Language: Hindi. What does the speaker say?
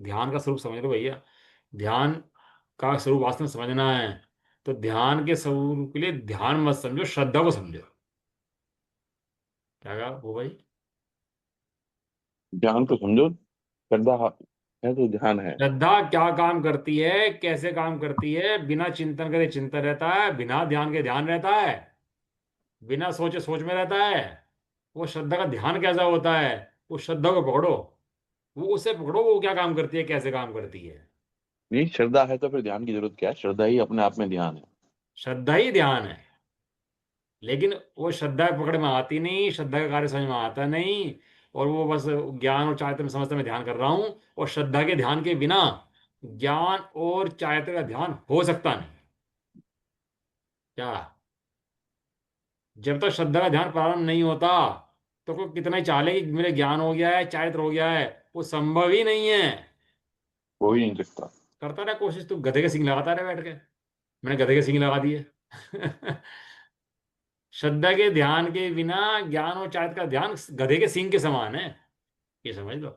ध्यान का स्वरूप समझ लो भैया। ध्यान का स्वरूप वास्तव में समझना है तो ध्यान के स्वरूप के लिए ध्यान मत समझो, श्रद्धा को समझो। क्या कहा वो भाई? ध्यान को समझो, श्रद्धा है तो ध्यान है। श्रद्धा क्या काम करती है, कैसे काम करती है? बिना चिंतन करे चिंतन रहता है, बिना ध्यान के ध्यान रहता है, बिना सोचे सोच में रहता है। वो श्रद्धा का ध्यान कैसा होता है? उस श्रद्धा को पकड़ो, वो उसे पकड़ो, वो क्या काम करती है, कैसे काम करती है। नहीं, श्रद्धा है तो फिर ध्यान की जरूरत क्या है? श्रद्धा ही अपने आप में ध्यान है। श्रद्धा ही ध्यान है, लेकिन वो श्रद्धा पकड़ में आती नहीं, श्रद्धा का कार्य समझ में आता नहीं। और वो बस ज्ञान और चारित्र में समझते मैं ध्यान कर रहा हूं, और श्रद्धा के ध्यान के बिना ज्ञान और चारित्र का ध्यान हो सकता नहीं। क्या? जब तक श्रद्धा का ध्यान प्रारंभ नहीं होता तो कोई कितना ही चाले कि मेरे ज्ञान हो गया है, चारित्र हो गया है, वो संभव ही नहीं है। हो ही नहीं सकता। करता रहा कोशिश, तू गधे के सींग लगाता रहे बैठ के। मैंने गधे के सींग लगा दिए। श्रद्धा के ध्यान के बिना ज्ञान और चारित्र का ध्यान गधे के सींग के समान है, ये समझ लो।